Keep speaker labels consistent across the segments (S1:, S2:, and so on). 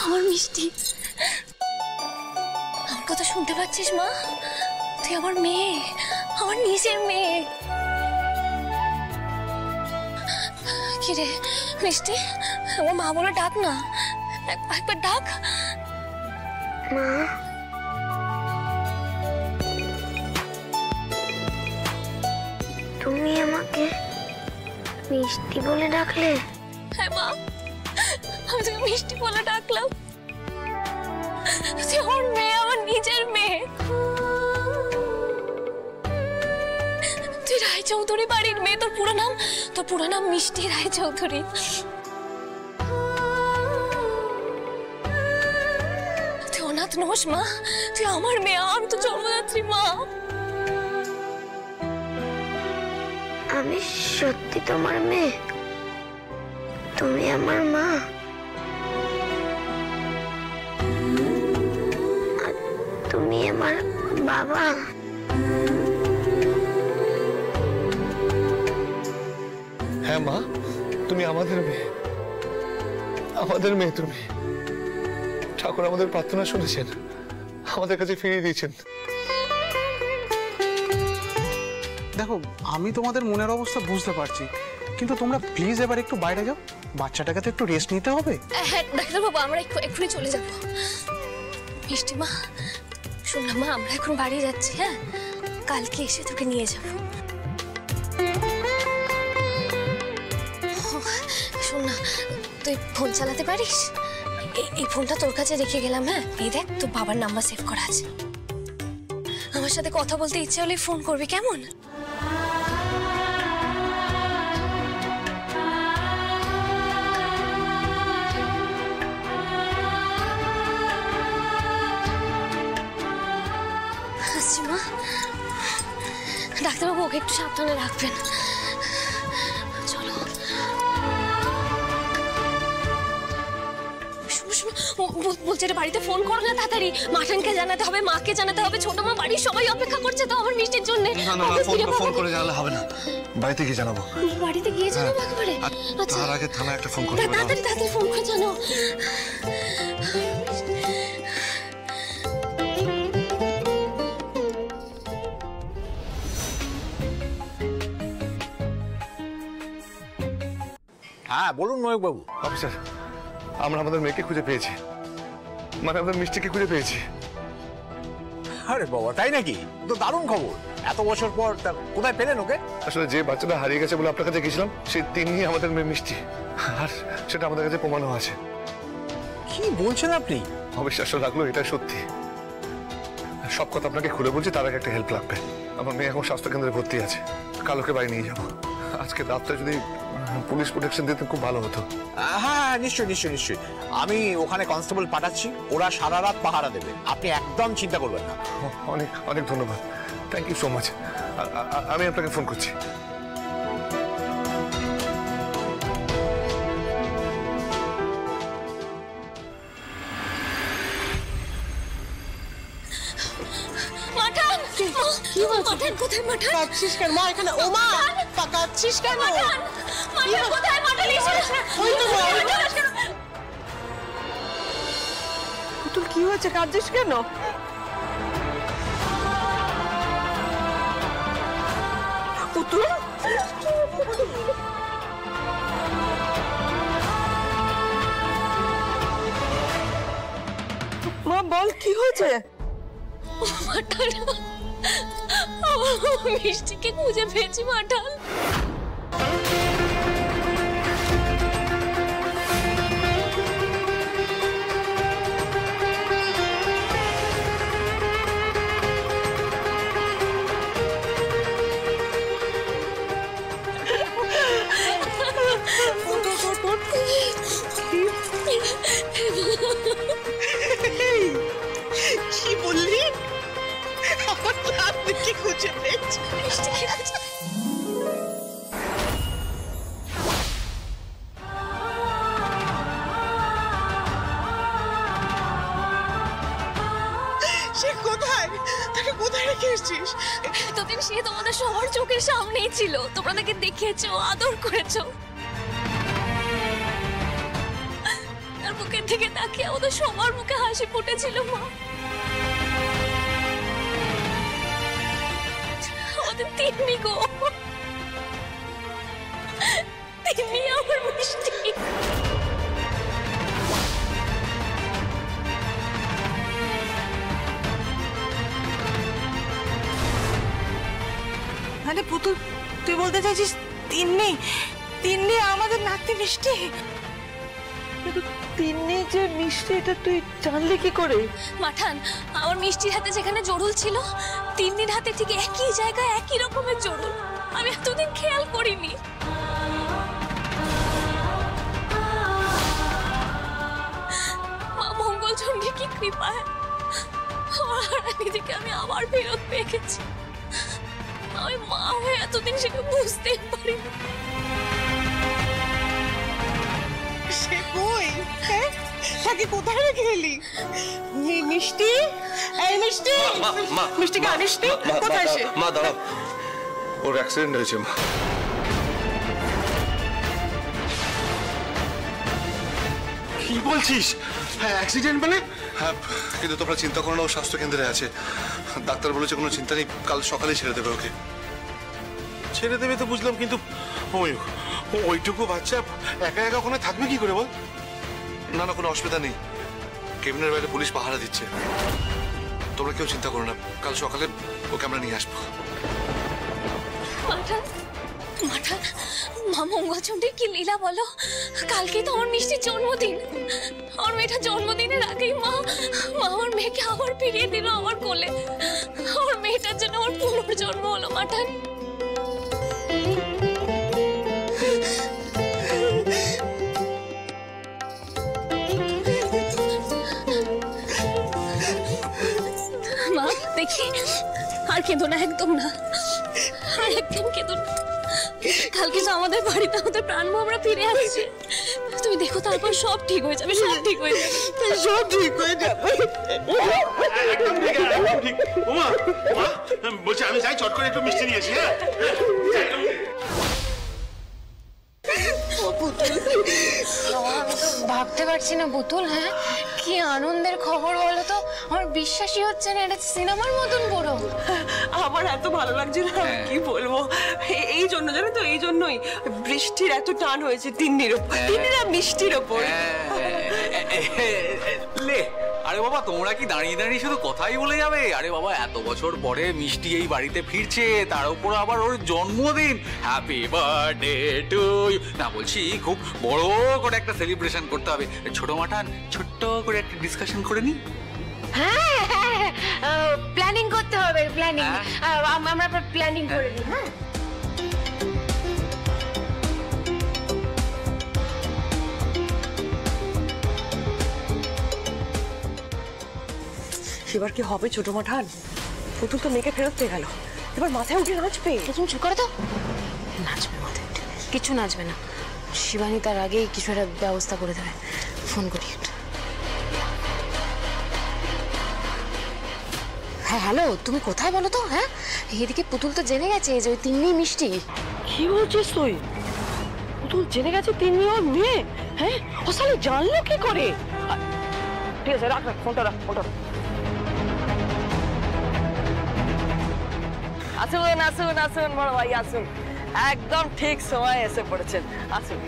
S1: আমার মিষ্টি, আমার কথা শুনতে পাচ্ছিস মা? তুই আমার মেয়ে, আমার নিজের মেয়ে। কি রে মিষ্টি, আমার মা বলে ডাক না, একবার ডাক।
S2: মা, তুমি আমাকে মিষ্টি বলে ডাকলে?
S1: হ্যাঁ মা, আমি তোকে মিষ্টি বলে ডাকলাম। তুই আমার মেয়ে, আমার নিজের মেয়ে। তুই রায়চৌধুরী বাড়ির মেয়ে। তোর পুরো নাম মিষ্টি রায়চৌধুরী। তুই অনাথ নোস মা, তুই আমার মেয়ে, আমি তো জন্মদাত্রী মা।
S2: আমি সত্যি তোমার মেয়ে? তুমি আমার মা? আর তুমি আমার বাবা?
S3: হ্যাঁ মা, তুমি আমাদের মেয়ে, আমাদের মেয়ে তুমি। ঠাকুর আমাদের প্রার্থনা শুনেছেন, আমাদের কাছে ফিরিয়ে দিয়েছেন।
S4: দেখো, আমি তোমাদের মনের অবস্থা বুঝতে পারছি, কিন্তু তোমরা প্লিজ এবার একটু বাইরে যাও, বাচ্চাটাকে তো একটু রেস্ট নিতে হবে।
S1: হ্যাঁ ডাক্তার বাবু, আমরা এক্ষুনি চলে যাব। মিষ্টি মা, শোন না মা, আমরা এখন বাড়ি যাচ্ছি। হ্যাঁ, কালকে এসে তোকে নিয়ে যাব। শোন না, তুই ফোন চালাতে পারিস? এই ফোনটা তোর কাছে রেখে গেলাম। হ্যাঁ, এই দেখ, তোর বাবার নাম্বার সেভ করা আছে। আমার সাথে কথা বলতে ইচ্ছে হলে ফোন করবি, কেমন? আসছি মা। ডাক্তারবাবু, ওকে একটু সাবধানে রাখবেন। চলো। বলছে রে, বাড়িতে ফোন করো না তাড়াতাড়ি। মাঠানকে জানাতে হবে, মাকে জানাতে হবে, ছোট মা, বাড়ির সবাই অপেক্ষা করছে তো আমার মিষ্টির জন্য।
S3: ফোন করে জানালে হবে না, বাড়িতে গিয়ে জানাবো।
S1: বাড়িতে গিয়ে জানাবো একেবারে? আচ্ছা,
S3: তার আগে থানায় একটা ফোন করে
S1: তাড়াতাড়ি ফোন করে জানো।
S5: হ্যাঁ বলুন নয়ক বাবু।
S3: অফিসার, আমরা আমাদের মেয়েকে খুঁজে পেয়েছি, মানে আমাদের মিষ্টিকে খুঁজে পেয়েছি।
S5: আরে বাবা, তাই নাকি? তো দারুণ খবর। এত বছর পর কোথায় পেলেন ওকে?
S3: আসলে যে বাচ্চাটা হারিয়ে গেছে বলে আপনার কাছে গেছিলাম, সেই তিনি আমাদের মেয়ে মিষ্টি, আর সেটা আমাদের কাছে প্রমাণও আছে।
S5: কি বলছেন আপনি?
S3: অবিশ্বাস্য লাগলো, এটা সত্যি। সব কথা আপনাকে খুলে বলছি, তার আগে একটা হেল্প লাগবে। আমার মেয়ে এখন স্বাস্থ্যকেন্দ্রে ভর্তি আছে, কাল ওকে বাড়ি নিয়ে যাবো। আজকে রাতটা যদি পুলিশ প্রোটেকশন দিতেন খুব ভালো হতো।
S5: হ্যাঁ নিশ্চয়ই। আমি ওখানে কনস্টেবল পাঠাচ্ছি, ওরা সারা রাত পাহারা দেবে, আপনি একদম চিন্তা করবেন না।
S3: অনেক অনেক ধন্যবাদ, থ্যাংক ইউ সো মাচ। আমি আপনাকে ফোন করছি।
S1: মাঠান কোথায়? মাঠান
S6: কাঁদছিস কেন মা? এখানে ও মা, কাঁদছিস কেন?
S1: মাঠান কোথায়? মাঠান
S6: পুতুল, কি হয়েছে? কাঁদছিস কেন? পুতুল, মা বল, কি হয়েছে?
S1: মাঠান, মিষ্টিকে খুঁজে পেয়েছি মাঠান।
S6: কি বললি? আমার লাড্ডুকে খুঁজে পেয়েছি। সে কোথায়? তাকে কোথায় রেখে এসেছিস?
S1: এতদিন সে তোমাদের সবার চোখের সামনেই ছিল, তোমরা তাকে দেখেছো, আদর করেছো, তার বুকে দিকে তাকিয়ে ওদের সবার মুখে হাসি ফুটেছিল মা। আমাদের তিন্নি গো, তিন্নি আমার মিষ্টি।
S6: মানে পুতুল, তুই বলতে চাইছিস তিন্নি, তিন্নি আমাদের নাতি মিষ্টি? কিন্তু তিন্নি যে মিষ্টি এটা তুই জানলি কি করে?
S1: মাঠান, আমার মিষ্টির হাতে যেখানে জড়ুল ছিল, তিন্নির হাতে ঠিক একই জায়গায় একই রকমের জড়ুল। আমি এতদিন খেয়াল করিনি। মা মঙ্গলচণ্ডীর কি কৃপায় আমার হারানিদিকে আমি আবার ফেরত পেয়ে গেছি। আমি মা হয়ে এতদিন সেটা বুঝতেই পারিনি।
S6: সে কই? হ্যাঁ, তাকে কোথায় রেখে এলি? মিষ্টি, এই মিষ্টি, মিষ্টিকে আনিস নি? কোথায় সে?
S3: মা দাঁড়াও, ওর অ্যাক্সিডেন্ট হয়েছে মা।
S7: কি বলছিস? হ্যাঁ অ্যাক্সিডেন্ট মানে?
S3: হ্যাঁ, কিন্তু তোমরা চিন্তা করো না, ও স্বাস্থ্য কেন্দ্রে আছে। ডাক্তার বলেছে কোনো চিন্তা নেই, কাল সকালে ছেড়ে দেবে ওকে।
S7: ছেড়ে দেবে তো বুঝলাম, কিন্তু ওইটুকু বাচ্চা একা একা ওখানে থাকবে কি করে বল?
S3: না না, কোনো অসুবিধা নেই, কেবিনের বাইরে পুলিশ পাহারা দিচ্ছে। তোমরা কেউ চিন্তা করো না, কাল সকালে ওকে আমরা নিয়ে আসবো।
S1: মাঠান, মাঠান, মা মঙ্গলচণ্ডীর কি লীলা বলো? কালকেই তো আমার মিষ্টির জন্মদিন। আমার মেয়েটা জন্মদিনের আগেই মা আমার মেয়েকে আবার ফিরিয়ে দিল আমার কোলে। আমার মেয়েটার জন্য আমার পুনর্জন্ম হলো মাঠান। মা দেখি, আর কেঁদো না, একদম না, আর একদম কেঁদো না। কালকে তো আমাদের বাড়িতে আমাদের প্রাণবো আমরা ফিরে আসছি। তুমি দেখো, তারপর সব ঠিক হয়ে যাবে, সব ঠিক হয়ে যাবে,
S6: সব ঠিক হয়ে যাবে।
S7: একদম ঠিক, একদম ঠিক। ওমা, ওমা, বলছি আমি যাই, চট করে একটু মিষ্টি নিয়েছি। হ্যাঁ
S8: আমি তো ভাবতে পারছি না পুতুল। হ্যাঁ, কি আনন্দের খবর বলো তো, আমার বিশ্বাসই হচ্ছে না, এটা সিনেমার মতন বড়।
S6: আমার এত ভালো লাগছে না, আমি কি বলবো। এই জন্য জানো তো, এই জন্যই বৃষ্টির এত টান হয়েছে তিন্নির ওপর, তিন্নির আর মিষ্টির ওপর।
S9: লে, আরে বাবা তোমরা কি দাঁড়িয়ে দাঁড়িয়ে শুধু কথাই বলে যাবে? আরে বাবা, এত বছর পরে মিষ্টি এই বাড়িতে ফিরছে, তার উপর আবার ওর জন্মদিন। Happy birthday to you. না বলছি, খুব বড় করে একটা সেলিব্রেশন করতে হবে। ছোট মাঠান, ছোট্ট করে একটা ডিসকাশন করে নি।
S8: হ্যাঁ, প্ল্যানিং করতে হবে, প্ল্যানিং। আমরা প্ল্যানিং করে নিই। হ্যাঁ,
S6: এবার কি হবে ছোট মাঠান? পুতুল তো মেয়েকে ফেরত পেয়ে গেল, এবার মাথায় উঠে নাচবে।
S8: তুমি চুপ করে তো। নাচবে মাথায় উঠে? কিছু নাচবে না, শিবানী তার আগেই কিছু একটা ব্যবস্থা করে দেবে। ফোন করি। হ্যাঁ হ্যালো, তুমি কোথায় বলো তো? হ্যাঁ, এদিকে পুতুল তো জেনে গেছে যে ওই তিন্নি মিষ্টি।
S6: কি বলছিস তুই? পুতুল জেনে গেছে তিন্নি ওর মেয়ে? হ্যাঁ, ও সালে জানলো কি করে? ঠিক আছে, রাখ রাখ ফোনটা, রাখ ফোনটা। আসুন আসুন আসুন বড় ভাই, আসুন, একদম ঠিক সময় এসে পড়েছেন, আসুন।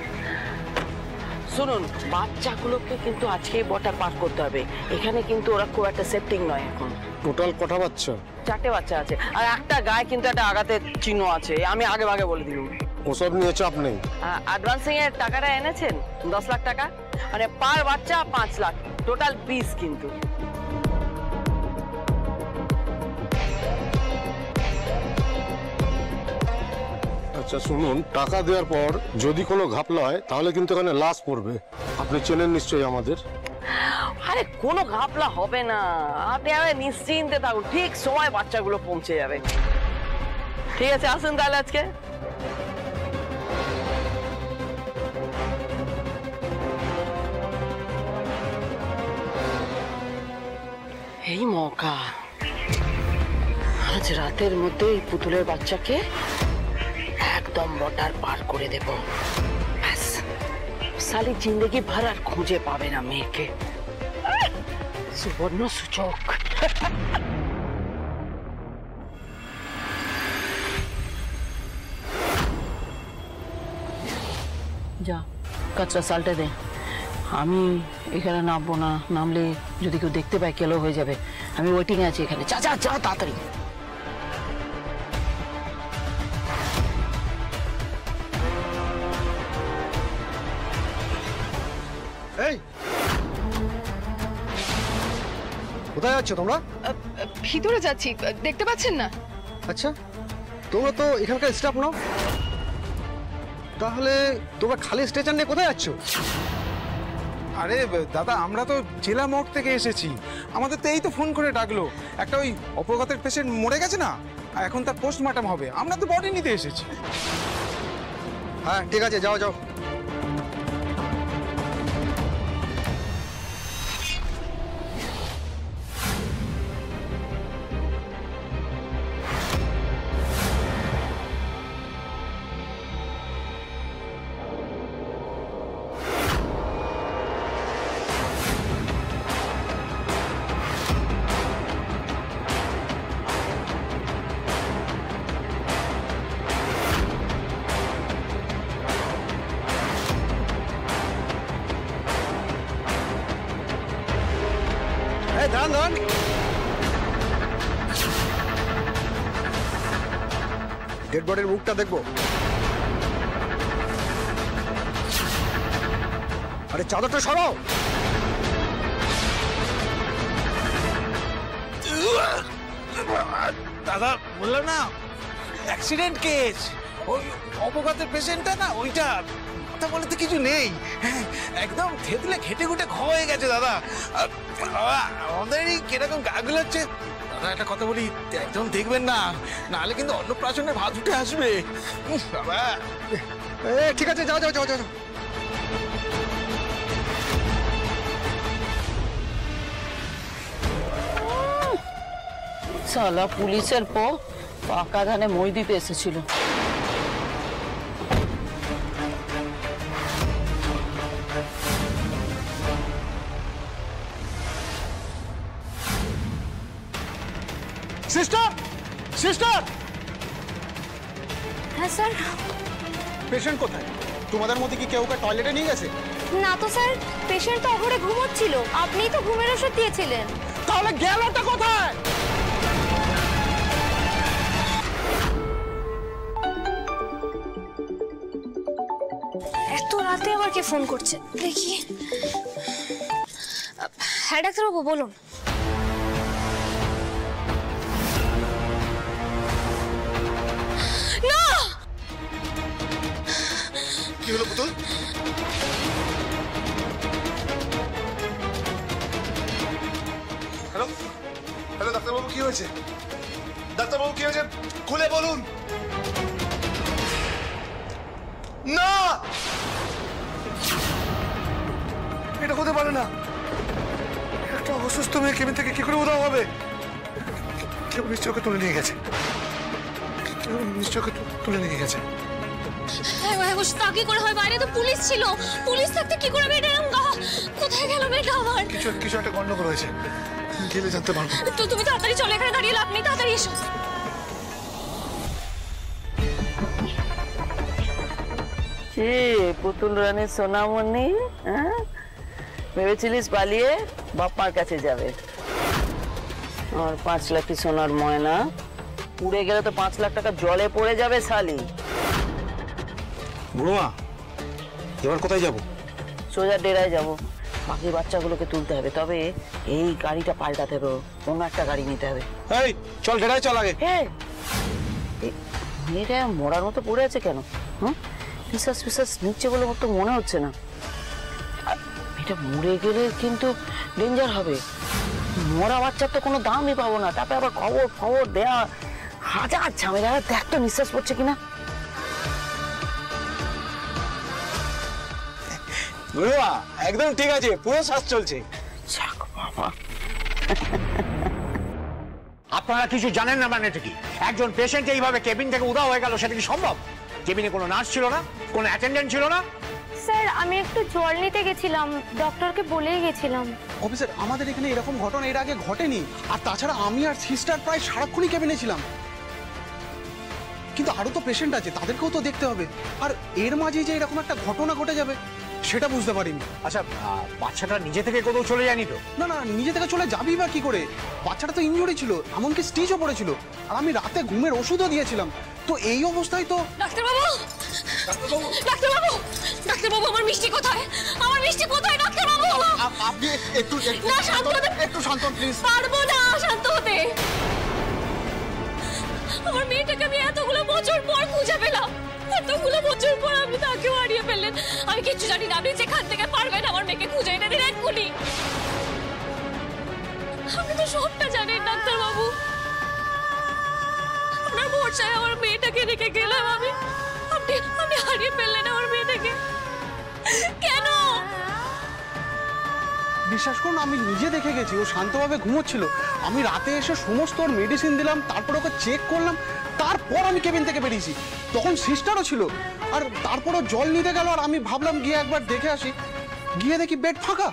S6: শুনুন, বাচ্চাগুলোকে কিন্তু আজকেই বর্ডার পার করতে হবে। এখানে কিন্তু ওরা খুব একটা সেফটিং নয় এখন।
S4: টোটাল কটা বাচ্চা?
S6: 4টে বাচ্চা আছে, আর একটা গায়ে কিন্তু একটা আঘাতের চিহ্ন আছে, আমি আগে ভাগে বলে দিলাম।
S4: ওসব নিয়ে চাপ নেই।
S6: অ্যাডভান্সিং এর টাকাটা এনেছেন 10 লাখ টাকা, মানে পার বাচ্চা 5 লাখ, টোটাল 20 কিন্তু।
S10: আচ্ছা শুনুন, টাকা দেওয়ার পর যদি কোনো ঘাপলা হয় তাহলে কিন্তু এখানে লাশ পড়বে। আপনি চেনেন নিশ্চয়ই আমাদের।
S6: আরে কোনো ঘাপলা হবে না, আপনি নিশ্চিন্তে থাকুন, ঠিক সময় বাচ্চাগুলো পৌঁছে যাবে। ঠিক আছে, আসুন তাহলে আজকে। এই মৌকা, আজ রাতের মধ্যে এই পুতুলের বাচ্চাকে একদম বর্ডার পার করে দেব। ব্যাস, সালি জিন্দগি ভর আর খুঁজে পাবে না মেয়েকে। সুবর্ণ সূচক। যা কাঁচরা সালটা দে, আমি এখানে নামবো না, নামলে যদি কেউ দেখতে পায় কেলো হয়ে যাবে। আমি ওয়েটিং এ আছি এখানে, যা যা যা তাড়াতাড়ি।
S11: এই কোথায় যাচ্ছ তোমরা?
S8: ভিতরে যাচ্ছি, দেখতে পাচ্ছেন না?
S11: আচ্ছা, তোমরা তো এখানকার স্টাফ নাও, তাহলে তোমরা খালি স্টেশন নিয়ে কোথায় যাচ্ছ?
S4: আরে দাদা, আমরা তো জেলা মর্গ থেকে এসেছি। আমাদের তো এই তো ফোন করে ডাকলো, একটা ওই অপঘাতের পেশেন্ট মরে গেছে না, এখন তার পোস্টমর্টম হবে, আমরা তো বডি নিতে এসেছি।
S11: হ্যাঁ ঠিক আছে, যাও যাও। দাঁড়ান দাঁড়ান, ডেড বডির মুখটা দেখবো। আরে চাদরটা সরাও।
S4: দাদা বললাম না অ্যাক্সিডেন্ট কেস, ওই অপঘাতের পেশেন্টটা না, ওইটা কথা বলে তো কিছু নেই, একদম থেতলে ঘেটে ঘুটে খ হয়ে গেছে দাদা। আমাদেরই কিরকম গা গুলাচ্ছে দাদা। একটা কথা বলি, একদম দেখবেন না, নাহলে কিন্তু অন্নপ্রাশনে ভাত উঠে আসবে। বাবা
S11: ঠিক আছে, যাও যাও যাও যাও।
S6: সালা পুলিশের পর পাকা ধানে মই দিতে এসেছিল।
S11: Sister, sister.
S2: হ্যাঁ স্যার।
S4: পেশেন্ট কোথায়? তোমাদের মধ্যে কি কেউ টয়লেটে নিয়ে গেছে?
S2: না তো স্যার, পেশেন্ট তো অঘরে ঘুমোচ্ছিল, আপনিই তো ঘুমের ওষুধ দিয়েছিলেন।
S4: তাহলে গেলটা কোথায়?
S1: এত রাতে আবার কে ফোন করছে দেখি। হ্যাঁ ডাক্তারবাবু বলুন। না,
S3: কি হলো পুতুল? হ্যালো হ্যালো, ডাক্তারবাবু কি হয়েছে? ডাক্তারবাবু কি হয়েছে খুলে বলুন। না, এটা হতে পারে না। একটা অসুস্থ মেয়ে কেবিন থেকে কি করে উধাও হবে? কেউ নিশ্চয় ওকে তুলে নিয়ে গেছে, কেউ নিশ্চয় ওকে তুলে নিয়ে গেছে।
S1: তা কি করে হয়? বাইরে তো পুলিশ ছিল, পুলিশ থাকতে কি করে মেয়েটা এরকম গা? কোথায় গেল মেয়েটা আবার?
S3: কিছু একটা গন্ডগোল হয়েছে, গেলে জানতে পারবো।
S1: তো তুমি তাড়াতাড়ি চলে, এখানে দাঁড়িয়ে লাভ নেই, তাড়াতাড়ি এসো।
S6: পুতুল রানী সোনামণি, ভেবেছিলিস পালিয়ে বাপ্পার কাছে যাবে? আর 5 লাখ সোনার ময়না পুড়ে গেলে তো 5 লাখ টাকা জলে পড়ে যাবে শালি।
S4: বুড়োমা, এবার কোথায় যাব?
S6: সোজা ডেরায় যাব, বাকি বাচ্চাগুলোকে তুলতে হবে। তবে এই গাড়িটা পাল্টাতে হবে, অন্য একটা গাড়ি নিতে হবে।
S4: এই চল, ডেরায় চল আগে।
S6: মেয়েটা মরার মতো পড়ে আছে কেন? নিঃশ্বাস ফিশ্বাস নিচ্ছে বলে তো মনে হচ্ছে না। এটা মরে গেলে কিন্তু ডেঞ্জার হবে, মরা বাচ্চার তো কোনো দামই পাবো না। তারপরে আবার খবর দেয়া, হাজার ঝামেলা। দেখ তো নিঃশ্বাস পড়ছে কিনা।
S4: বুড়োমা একদম ঠিক আছে, পুরো শ্বাস চলছে।
S6: যাক বাবা।
S5: আপনারা কিছু জানেন না মানে কি? একজন পেশেন্ট এইভাবে কেবিন থেকে উধাও হয়ে গেল, সেটা কি সম্ভব? কেবিনে কোনো নার্স ছিল না, কোনো অ্যাটেন্ডেন্ট ছিল না?
S2: স্যার আমি একটু জল নিতে গেছিলাম, ডক্টরকে বলেই গেছিলাম।
S12: অফিসার আমাদের এখানে এরকম ঘটনা এর আগে ঘটেনি, আর তাছাড়া আমি আর সিস্টার প্রায় সারাক্ষণই কেবিনে ছিলাম। কিন্তু আরো তো পেশেন্ট আছে, তাদেরকেও তো দেখতে হবে, আর এর মাঝে যে এরকম একটা ঘটনা ঘটে যাবে সেটা বুঝতে পারিনি।
S5: আচ্ছা বাচ্চাটা নিজে থেকে কোথাও চলে যায়নি তো?
S12: না না, নিজে থেকে চলে যাবি বা কি করে? বাচ্চাটা তো ইনজুরি ছিল, এমনকি স্টিচও পড়েছিল, আর আমি রাতে ঘুমের ওষুধও দিয়েছিলাম। তো এই অবস্থায় তো
S1: ডাক্তারবাবু, ডাক্তারবাবু, ডাক্তারবাবু আমার মিষ্টি কোথায়? আমার মিষ্টি কোথায় ডাক্তারবাবু?
S12: আপনি একটু
S1: না শান্ত হতে,
S12: একটু শান্ত হন প্লিজ।
S1: পারবো না শান্ত হতে। আমার মেয়েটাকে আমি এতগুলো বছর পর খুঁজে পেলাম, এতগুলো বছর পর আপনি তাকেও হারিয়ে ফেললেন। আমি কিচ্ছু জানি না, আপনি যেখান থেকে পারবেন আমার মেয়েকে খুঁজে এনে দিন এক্ষুনি। আপনি তো সবটা জানেন ডাক্তারবাবু, আপনার ভরসায় আমার মেয়েটাকে রেখে গেলাম আমি, আপনি হারিয়ে ফেললেন আমার মেয়েটাকে কেন?
S12: বিশ্বাস করুন আমি নিজে দেখে গেছি, ও শান্তভাবে ঘুমোচ্ছিল। আমি রাতে এসে সমস্ত ওর মেডিসিন দিলাম, তারপর ওকে চেক করলাম, তারপর আমি কেবিন থেকে বেরিয়েছি। তখন সিস্টারও ছিল, আর তারপরও জল নিতে গেল, আর আমি ভাবলাম গিয়ে একবার দেখে আসি। গিয়ে দেখি বেড ফাঁকা।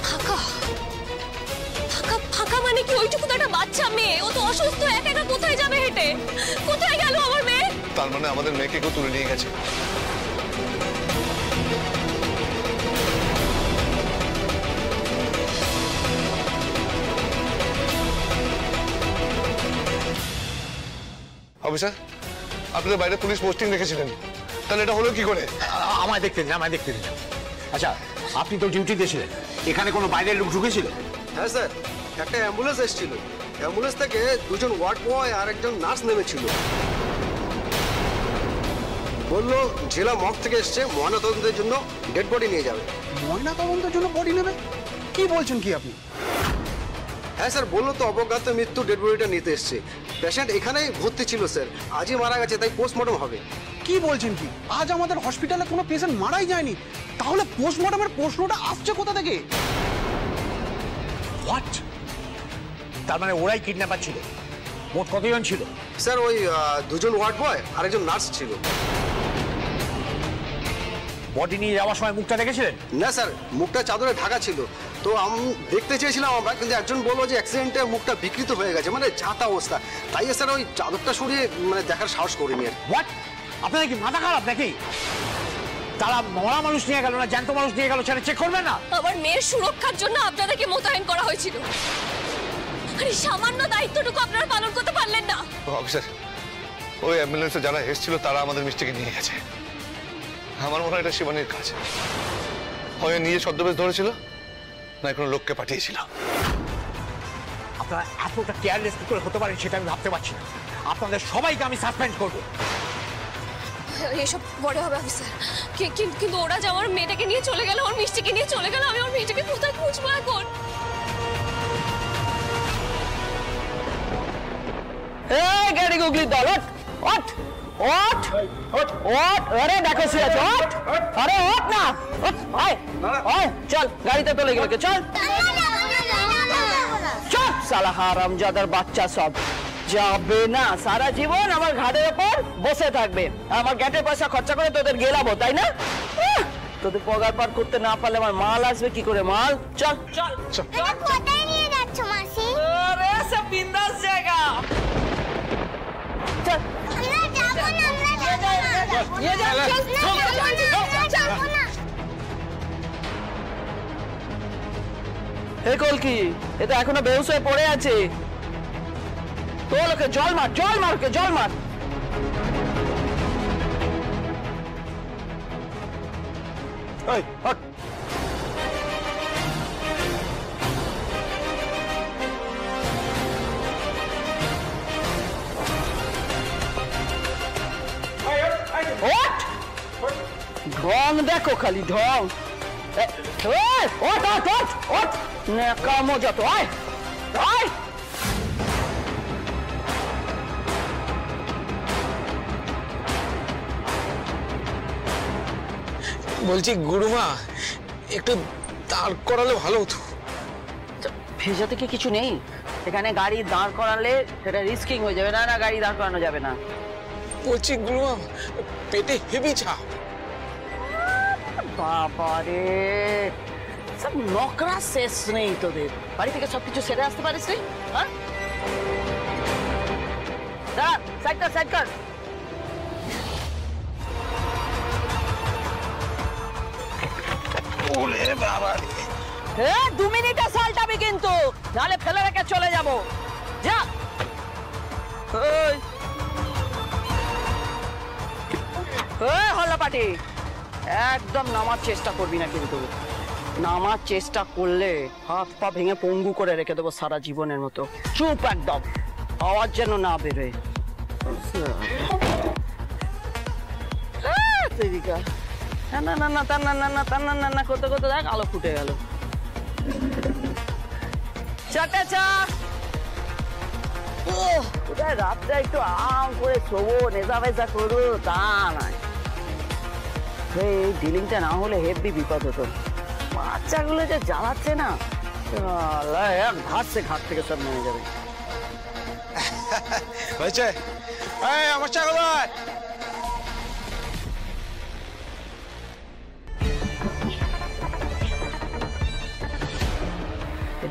S1: ফাঁকা? ফাঁকা ফাঁকা মানে কি? ওইটুকু তো একটা বাচ্চা মেয়ে, ও তো অসুস্থ, একা একা কোথায় যাবে হেঁটে? কোথায় গেল আমার মেয়ে?
S3: তার মানে আমাদের মেয়েকে কেউ তুলে নিয়ে গেছে। অফিসার, আপনি বাইরে পুলিশ পোস্টিং রেখেছিলেন, তাহলে এটা হলো কি করে?
S5: আমায় দেখতে দিন, আমায় দেখতে দিন। আচ্ছা আপনি তো ডিউটিতে ছিলেন, এখানে কোনো বাইরের লোক ঢুকেছিল?
S11: হ্যাঁ স্যার, একটা অ্যাম্বুলেন্স এসেছিল, অ্যাম্বুলেন্স থেকে দুজন ওয়ার্ড বয় আর একজন নার্স নেমেছিল। বললো জেলা মর্গ থেকে এসছে, ময়নাতদন্তের জন্য ডেড বডি নিয়ে যাবে।
S12: ময়নাতদন্তের জন্য বডি নেবে? কি বলছেন কি আপনি?
S11: হ্যাঁ স্যার, বললো তো অবজ্ঞাত মৃত্যু ডেড বডিটা নিতে এসছে। পেশেন্ট এখানেই ভর্তি ছিল স্যার, আজই মারা গেছে, তাই পোস্টমর্টম হবে।
S12: কি বলছেন কি? আজ আমাদের হসপিটালে কোনো পেশেন্ট মারাই যায়নি, তাহলে পোস্টমর্টমের প্রশ্নটা আসছে কোথা থেকে?
S5: হোয়াট? তার মানে ওরাই কিডন্যাপার ছিল? মোট কতজন ছিল?
S11: স্যার ওই দুজন ওয়ার্ড বয় আর একজন নার্স ছিল।
S5: বডি নিয়ে যাওয়ার সময় মুখটা দেখেছিলেন?
S11: না স্যার, মুখটা চাদরে ঢাকা ছিল, তো আমি দেখতে চেয়েছিলাম আমরা, কিন্তু একজন বললো যে অ্যাক্সিডেন্টে মুখটা বিকৃত হয়ে গেছে, মানে যাতা অবস্থা, তাই স্যার ওই চাদরটা সরিয়ে মানে দেখার সাহস করিনি আর।
S5: হোয়াট? আপনার কি মাথা খারাপ নাকি? তারা মরা মানুষ নিয়ে গেল না জ্যান্ত মানুষ নিয়ে গেল, সেটা চেক করবেন না?
S1: আমার মেয়ের সুরক্ষার জন্য আপনাদেরকে মোতায়েন করা হয়েছিল, আরে সামান্য দায়িত্বটুকু আপনারা পালন করতে পারলেন না।
S3: অফিসার, ওই অ্যাম্বুলেন্সে যারা এসেছিল তারা আমাদের মিষ্টিকে নিয়ে গেছে। আমার মনে হয় এটা শিবানীর কাজ, হয় নিজে ছদ্মবেশ ধরেছিল, না কোনো লোককে পাঠিয়েছিল।
S5: আপনারা এতটা কেয়ারলেস কি করে হতে পারেন সেটা আমি ভাবতে পারছি না। আপনাদের সবাইকে আমি সাসপেন্ড করবো।
S1: এসব বড় হবে অফিসার, কিন্তু ওরা যে আমার মেয়েটাকে নিয়ে চলে গেল, আমার মিষ্টিকে নিয়ে চলে গেল, আমি আমার মেয়েটাকে কোথায় খুঁজবো এখন?
S6: এই গাড়ি গুগলি দল, ওঠ ওঠ ওঠ ওঠ, আরে দেখো শুয়ে আছো, ওঠ, আরে ওঠ না, ওঠ, আয় আয়, চল গাড়িতে তোলে গেলে চল, চল সালা হারামজাদার বাচ্চা সব যাবে না, সারা জীবন আমার ঘাড়ের ওপর বসে থাকবে, আমার গ্যাটের পয়সা খরচা করে তোদের গেলাবো, তাই না? তোদের পগার পার করতে না পারলে আমার মাল আসবে কি করে? মাল চল চল চল।
S2: কোথায় নিয়ে যাচ্ছ মাসি?
S6: আরে সব বিন্দাস জায়গা, চল। হে কলকি, এটা এখনো বেহুশ হয়ে পড়ে আছে, তোল ওকে, জল মার, জল মার ওকে, জল মার।
S5: এই হট।
S6: ঢং দেখো খালি ঢং, ওঠ ওঠ ওঠ ওঠ, নেকামো যত, আয় আয়।
S4: বলছি গুরুমা, একটু দাঁড় করালে ভালো হতো।
S6: ভেজা থেকে কিছু নেই এখানে, গাড়ি দাঁড় করালে সেটা রিস্কিং হয়ে যাবে। না না, গাড়ি দাঁড় করানো যাবে না।
S4: বলছি গুরুমা, পেটে হেভি ছাপ।
S6: বাবারে, সব নকরা শেষ নেই তোদের। বাড়ি থেকে সবকিছু সেরে আসতে পারিস নি? হ্যাঁ, সাইড কর, সাইড কর।
S4: ওরে বাবা,
S6: 2 মিনিটে সালটাবি কিন্তু, নাহলে ফেলে রেখে চলে যাব। যা। হল্লাপাটি, একদম নামার চেষ্টা করবি না কিন্তু। নামার চেষ্টা করলে হাত পা ভেঙে পঙ্গু করে রেখে দেবো সারা জীবনের মতো। চুপ একদম, আওয়াজ যেন না বেরোয়। না না না না না না না না না না করতে করতে দেখ আলো ফুটে গেল। চাটা চা। কোথায় রাতটা একটু আরাম করে শোবো, নেশা ফেসা করবো, তা নয়। এই ডিলিংটা না হলে হেভি বিপদ হতো। বাচ্চাগুলো যে জ্বালাচ্ছে না, এক ঘাটছে, ঘাট থেকে সব নেমে যাবে।
S4: হয়েছে, আমার চাগুলো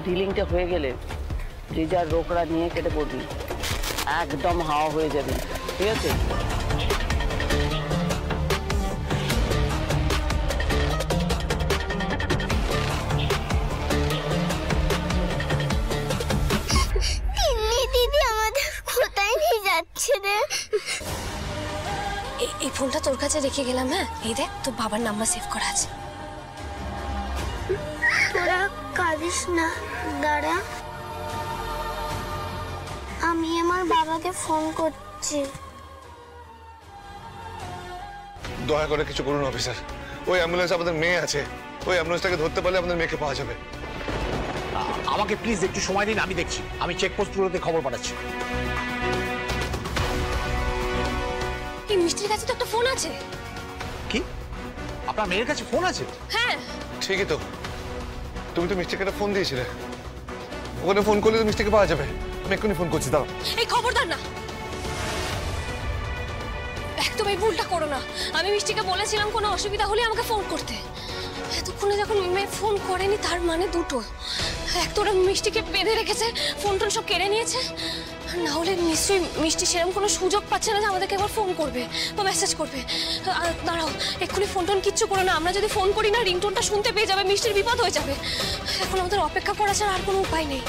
S6: ডিলিংটা হয়ে গেলে যে যার রোকড়া নিয়ে কেটে পড়বি, একদম হাওয়া হয়ে যাবে, ঠিক আছে?
S2: দিদি আমাদের কোথায় নিয়ে যাচ্ছে রে?
S1: এই ফোনটা তোর কাছে রেখে গেলাম। হ্যাঁ, এই দেখ তোর বাবার নাম্বার সেভ করা আছে।
S2: তোরা কাঁদিস না, দাঁড়া, আমি আমার বাবাকে ফোন করছি।
S3: দয়া করে কিছু করুন অফিসার। ওই অ্যাম্বুলেন্স আমাদের মেয়ে আছে, ওই অ্যাম্বুলেন্সটাকে ধরতে পারলে আমাদের মেয়েকে পাওয়া যাবে।
S5: আমাকে প্লিজ একটু সময় দিন, আমি দেখছি। আমি চেকপোস্টগুলোতে খবর পাঠাচ্ছি।
S1: এই মিষ্টির কাছে তো একটা ফোন আছে।
S5: কি, আপনার মেয়ের কাছে ফোন আছে?
S1: হ্যাঁ
S3: ঠিকই তো, তুমি তো মিষ্টিকে একটা ফোন দিয়েছিলে। ওখানে ফোন করলে তো মিষ্টিকে পাওয়া যাবে। আমি এক্ষুনি ফোন করছি, দাও।
S1: এই খবরদার না, একদম এই ভুলটা করো না। আমি মিষ্টিকে বলেছিলাম কোনো অসুবিধা হলে আমাকে ফোন করতে। এতক্ষণে যখন মেয়ে ফোন করেনি, তার মানে দুটো। এক তো ওরা মিষ্টিকে বেঁধে রেখেছে, ফোন টোন সব কেড়ে নিয়েছে, না হলে নিশ্চয়ই মিষ্টি সেরকম কোনো সুযোগ পাচ্ছে না যে আমাদেরকে একবার ফোন করবে বা মেসেজ করবে। দাঁড়াও, এক্ষুনি ফোন টোন কিচ্ছু করো না। আমরা যদি ফোন করি না, রিংটোনটা শুনতে পেয়ে যাবে, মিষ্টির বিপদ হয়ে যাবে। এখন আমাদের অপেক্ষা করা ছাড়া আর কোনো উপায় নেই।